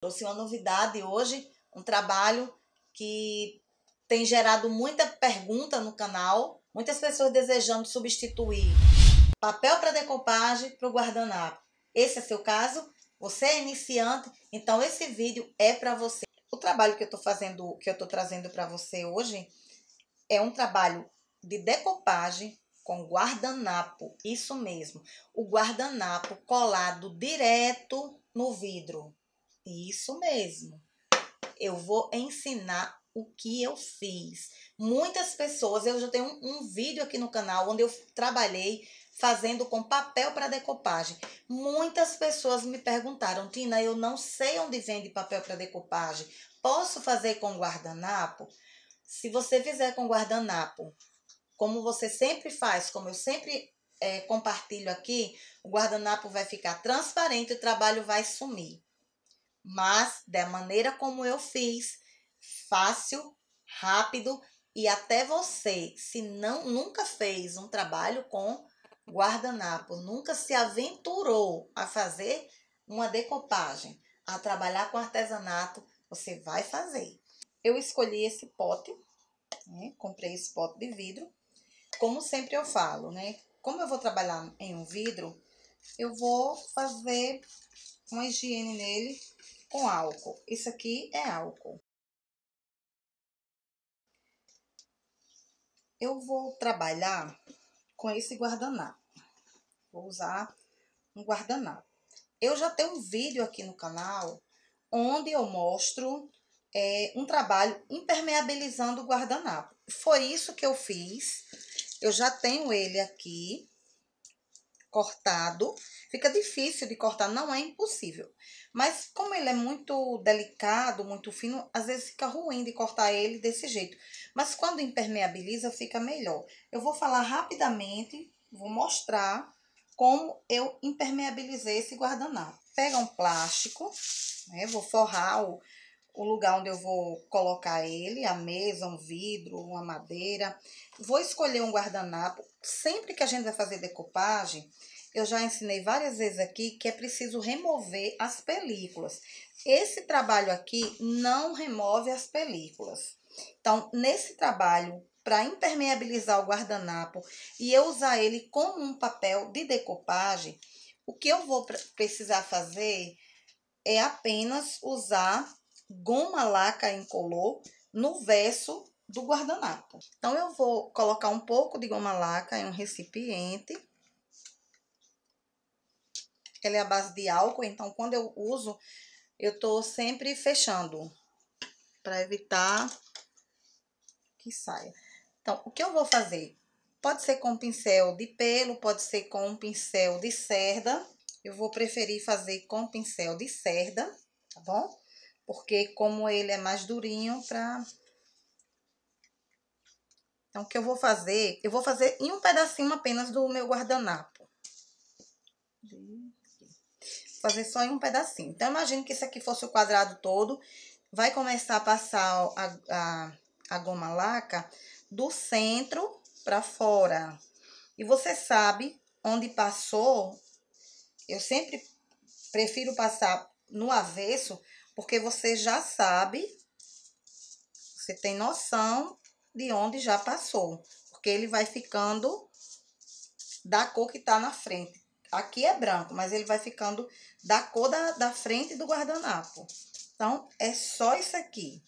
Trouxe uma novidade hoje, um trabalho que tem gerado muita pergunta no canal, muitas pessoas desejando substituir papel para decopagem para o guardanapo. Esse é seu caso? Você é iniciante? Então esse vídeo é para você. O trabalho que eu estou trazendo para você hoje é um trabalho de decopagem com guardanapo, isso mesmo, o guardanapo colado direto no vidro. Isso mesmo. Eu vou ensinar o que eu fiz. Muitas pessoas, eu já tenho um vídeo aqui no canal onde eu trabalhei fazendo com papel para decopagem. Muitas pessoas me perguntaram: Tina, eu não sei onde vende papel para decopagem. Posso fazer com guardanapo? Se você fizer com guardanapo, como você sempre faz, como eu sempre compartilho aqui, o guardanapo vai ficar transparente e o trabalho vai sumir. Mas da maneira como eu fiz, fácil, rápido, e até você, se nunca fez um trabalho com guardanapo, nunca se aventurou a fazer uma decopagem, a trabalhar com artesanato, você vai fazer. Eu escolhi esse pote, né? Comprei esse pote de vidro. Como sempre eu falo, né? Como eu vou trabalhar em um vidro, eu vou fazer uma higiene nele com álcool. Isso aqui é álcool. Eu vou trabalhar com esse guardanapo. Vou usar um guardanapo. Eu já tenho um vídeo aqui no canal onde eu mostro um trabalho impermeabilizando o guardanapo. Foi isso que eu fiz. Eu já tenho ele aqui cortado. Fica difícil de cortar, não é impossível. Mas como ele é muito delicado, muito fino, às vezes fica ruim de cortar ele desse jeito. Mas quando impermeabiliza, fica melhor. Eu vou falar rapidamente, vou mostrar como eu impermeabilizei esse guardanapo. Pega um plástico, né? Vou forrar o lugar onde eu vou colocar ele, a mesa, um vidro, uma madeira. Vou escolher um guardanapo. Sempre que a gente vai fazer decopagem, eu já ensinei várias vezes aqui que é preciso remover as películas. Esse trabalho aqui não remove as películas. Então, nesse trabalho, para impermeabilizar o guardanapo e eu usar ele como um papel de decopagem, o que eu vou precisar fazer é apenas usar goma laca incolor no verso do guardanapo. Então, eu vou colocar um pouco de goma laca em um recipiente. Ela é a base de álcool, então quando eu uso, eu tô sempre fechando para evitar que saia. Então, o que eu vou fazer? Pode ser com pincel de pelo, pode ser com um pincel de cerda. Eu vou preferir fazer com pincel de cerda, tá bom? Porque como ele é mais durinho para... Então, o que eu vou fazer? Eu vou fazer em um pedacinho apenas do meu guardanapo. Fazer só em um pedacinho. Então, imagine que isso aqui fosse o quadrado todo. Vai começar a passar a goma laca do centro para fora. E você sabe onde passou, eu sempre prefiro passar no avesso, porque você já sabe, você tem noção de onde já passou. Porque ele vai ficando da cor que tá na frente. Aqui é branco, mas ele vai ficando da cor da frente do guardanapo. Então, é só isso aqui.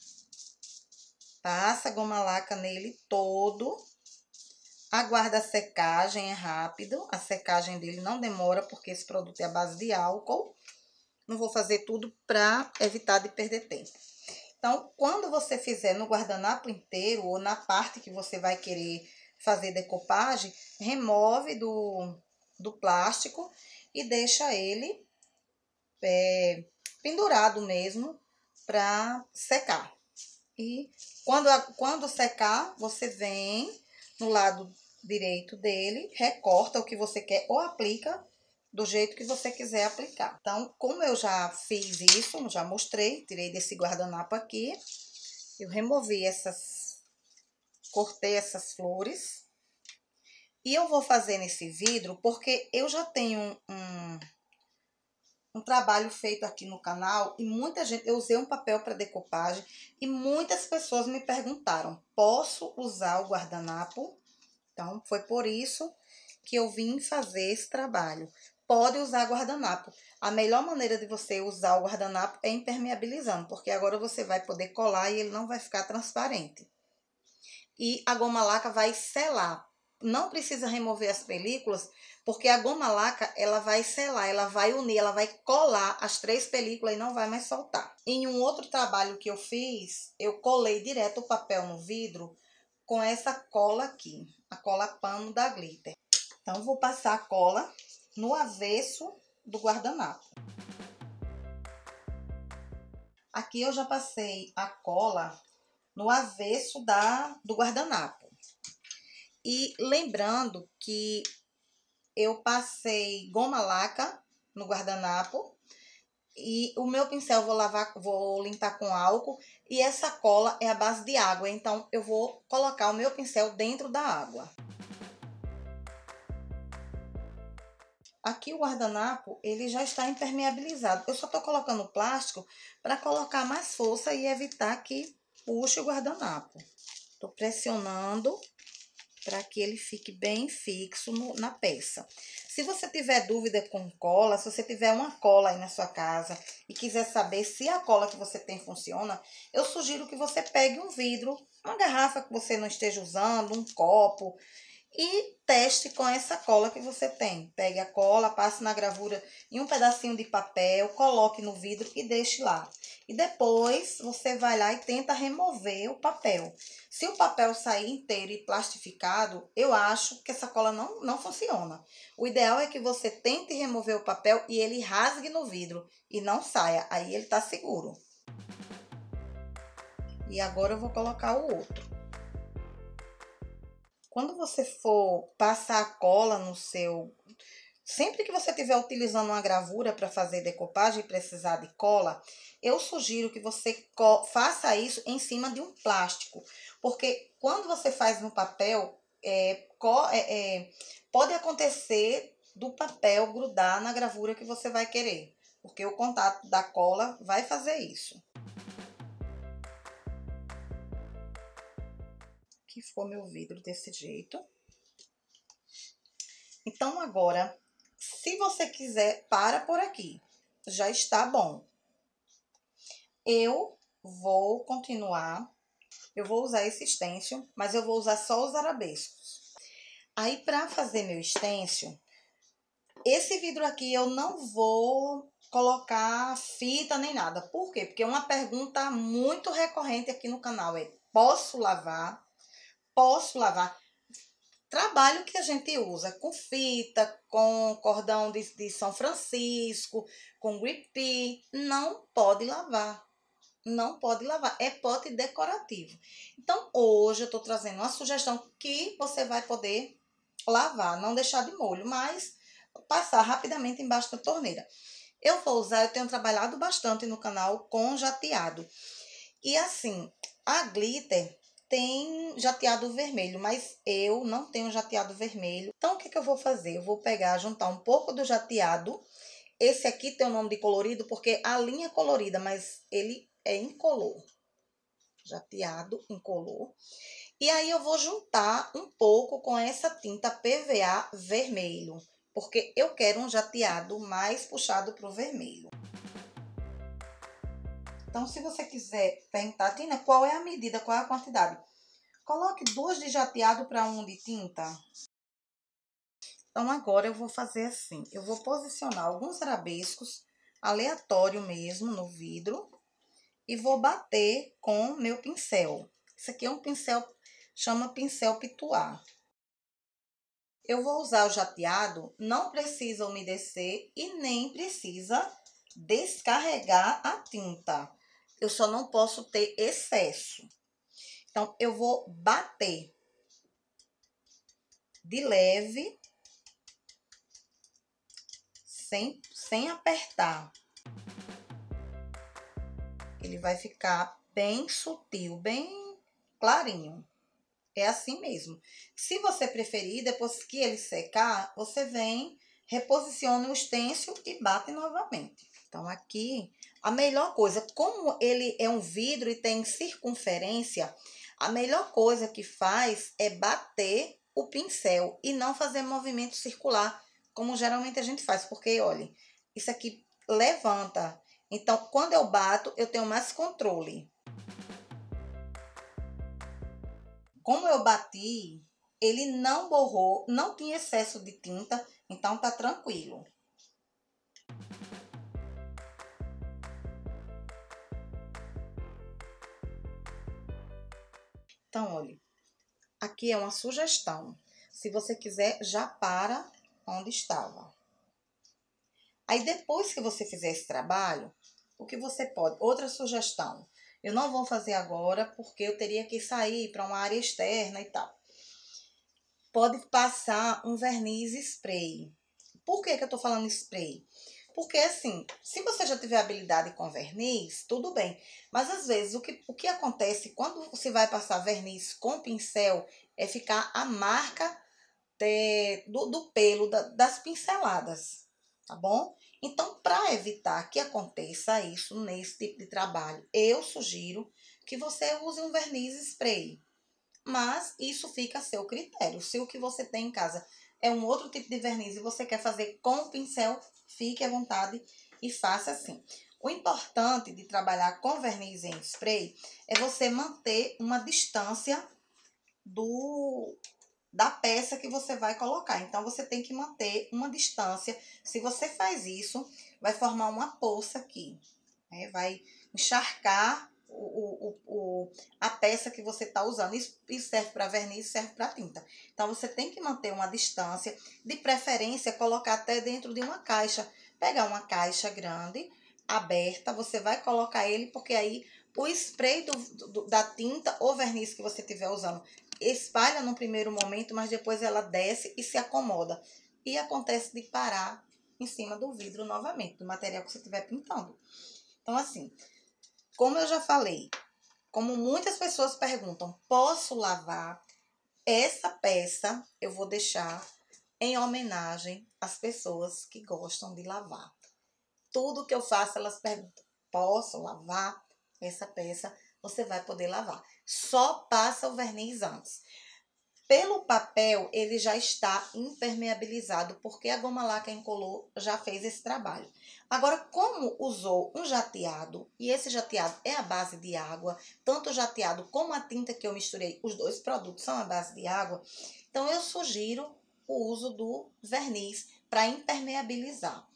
Passa a goma laca nele todo. Aguarda a secagem, é rápido. A secagem dele não demora, porque esse produto é à base de álcool. Não vou fazer tudo para evitar de perder tempo. Então, quando você fizer no guardanapo inteiro, ou na parte que você vai querer fazer decopagem, remove do plástico e deixa ele pendurado mesmo para secar. E quando secar, você vem no lado direito dele, recorta o que você quer ou aplica do jeito que você quiser aplicar. Então, como eu já fiz isso, já mostrei, tirei desse guardanapo aqui, eu removi cortei essas flores. E eu vou fazer nesse vidro porque eu já tenho um trabalho feito aqui no canal e muita gente, eu usei um papel para decopagem e muitas pessoas me perguntaram, posso usar o guardanapo? Então, foi por isso que eu vim fazer esse trabalho. Pode usar guardanapo. A melhor maneira de você usar o guardanapo é impermeabilizando, porque agora você vai poder colar e ele não vai ficar transparente. E a goma laca vai selar. Não precisa remover as películas, porque a goma laca, ela vai selar, ela vai unir, ela vai colar as 3 películas e não vai mais soltar. Em um outro trabalho que eu fiz, eu colei direto o papel no vidro com essa cola aqui, a cola pano da Glitter. Então, eu vou passar a cola no avesso do guardanapo. Aqui eu já passei a cola no avesso do guardanapo. E lembrando que eu passei goma laca no guardanapo e o meu pincel vou limpar com álcool e essa cola é a base de água, então eu vou colocar o meu pincel dentro da água. Aqui o guardanapo, ele já está impermeabilizado. Eu só tô colocando plástico para colocar mais força e evitar que puxe o guardanapo. Tô pressionando para que ele fique bem fixo na peça. Se você tiver dúvida com cola, se você tiver uma cola aí na sua casa e quiser saber se a cola que você tem funciona, eu sugiro que você pegue um vidro, uma garrafa que você não esteja usando, um copo, e teste com essa cola que você tem. Pegue a cola, passe na gravura em um pedacinho de papel, coloque no vidro e deixe lá. E depois você vai lá e tenta remover o papel. Se o papel sair inteiro e plastificado, eu acho que essa cola não funciona. O ideal é que você tente remover o papel e ele rasgue no vidro e não saia. Aí ele tá seguro. E agora eu vou colocar o outro. Quando você for passar a cola no seu... Sempre que você estiver utilizando uma gravura para fazer decopagem e precisar de cola, eu sugiro que você faça isso em cima de um plástico. Porque quando você faz no papel, pode acontecer do papel grudar na gravura que você vai querer. Porque o contato da cola vai fazer isso. Aqui ficou meu vidro desse jeito. Então, agora, se você quiser, para por aqui. Já está bom. Eu vou continuar. Eu vou usar esse stencil, mas eu vou usar só os arabescos. Aí, para fazer meu stencil, esse vidro aqui eu não vou colocar fita nem nada. Por quê? Porque uma pergunta muito recorrente aqui no canal é: posso lavar? Posso lavar? Trabalho que a gente usa com fita, com cordão de São Francisco, com grip, não pode lavar. Não pode lavar, é pote decorativo. Então, hoje eu tô trazendo uma sugestão que você vai poder lavar, não deixar de molho, mas passar rapidamente embaixo da torneira. Eu tenho trabalhado bastante no canal com jateado. E assim, a Glitter tem jateado vermelho, mas eu não tenho jateado vermelho. Então, o que eu vou fazer? Eu vou juntar um pouco do jateado. Esse aqui tem o nome de colorido porque a linha é colorida, mas ele é incolor. Jateado incolor. E aí, eu vou juntar um pouco com essa tinta PVA vermelho, porque eu quero um jateado mais puxado para o vermelho. Então, se você quiser perguntar, Tina, qual é a medida, qual é a quantidade? Coloque 2 de jateado para 1 de tinta. Então, agora eu vou fazer assim. Eu vou posicionar alguns arabescos, aleatório mesmo, no vidro. E vou bater com meu pincel. Esse aqui é um pincel, chama pincel pituar. Eu vou usar o jateado, não precisa umedecer e nem precisa descarregar a tinta. Eu só não posso ter excesso. Então, eu vou bater de leve, sem apertar. Ele vai ficar bem sutil, bem clarinho. É assim mesmo. Se você preferir, depois que ele secar, você vem reposicione o estêncil e bate novamente. Então, aqui, a melhor coisa, como ele é um vidro e tem circunferência, a melhor coisa que faz é bater o pincel e não fazer movimento circular, como geralmente a gente faz, porque, olha, isso aqui levanta. Então, quando eu bato, eu tenho mais controle. Como eu bati, ele não borrou, não tinha excesso de tinta, então tá tranquilo. Então, olha, aqui é uma sugestão. Se você quiser, já para onde estava. Aí, depois que você fizer esse trabalho, o que você pode? Outra sugestão. Eu não vou fazer agora, porque eu teria que sair para uma área externa e tal. Pode passar um verniz spray. Por que que eu tô falando spray? Porque, assim, se você já tiver habilidade com verniz, tudo bem. Mas, às vezes, o que acontece quando você vai passar verniz com pincel é ficar a marca do pelo, das pinceladas, tá bom? Então, para evitar que aconteça isso nesse tipo de trabalho, eu sugiro que você use um verniz spray. Mas isso fica a seu critério. Se o que você tem em casa é um outro tipo de verniz e você quer fazer com o pincel, fique à vontade e faça assim. O importante de trabalhar com verniz em spray é você manter uma distância da peça que você vai colocar. Então, você tem que manter uma distância. Se você faz isso, vai formar uma poça aqui, né? Vai encharcar a peça que você está usando. Isso serve para verniz, serve para tinta. Então, você tem que manter uma distância, de preferência, colocar até dentro de uma caixa. Pegar uma caixa grande, aberta, você vai colocar ele, porque aí o spray da tinta ou verniz que você estiver usando espalha no primeiro momento, mas depois ela desce e se acomoda. E acontece de parar em cima do vidro novamente, do material que você estiver pintando. Então, assim, como eu já falei, como muitas pessoas perguntam, posso lavar? Essa peça eu vou deixar em homenagem às pessoas que gostam de lavar. Tudo que eu faço, elas perguntam, posso lavar essa peça? Você vai poder lavar. Só passa o verniz antes. Pelo papel, ele já está impermeabilizado, porque a goma laca incolor já fez esse trabalho. Agora, como usou um jateado, e esse jateado é a base de água, tanto o jateado como a tinta que eu misturei, os dois produtos são a base de água, então eu sugiro o uso do verniz para impermeabilizar.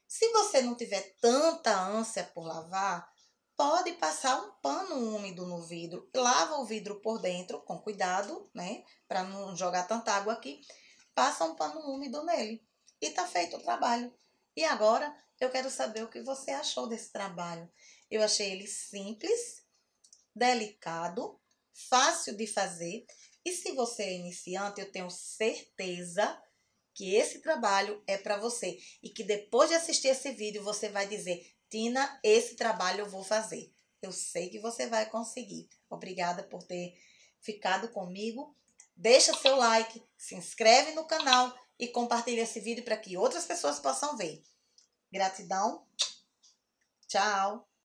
Se você não tiver tanta ânsia por lavar, pode passar um pano úmido no vidro. Lava o vidro por dentro, com cuidado, né? Para não jogar tanta água aqui. Passa um pano úmido nele. E tá feito o trabalho. E agora, eu quero saber o que você achou desse trabalho. Eu achei ele simples, delicado, fácil de fazer. E se você é iniciante, eu tenho certeza que esse trabalho é para você. E que depois de assistir esse vídeo, você vai dizer, Tina, esse trabalho eu vou fazer. Eu sei que você vai conseguir. Obrigada por ter ficado comigo. Deixa seu like, se inscreve no canal e compartilha esse vídeo para que outras pessoas possam ver. Gratidão. Tchau.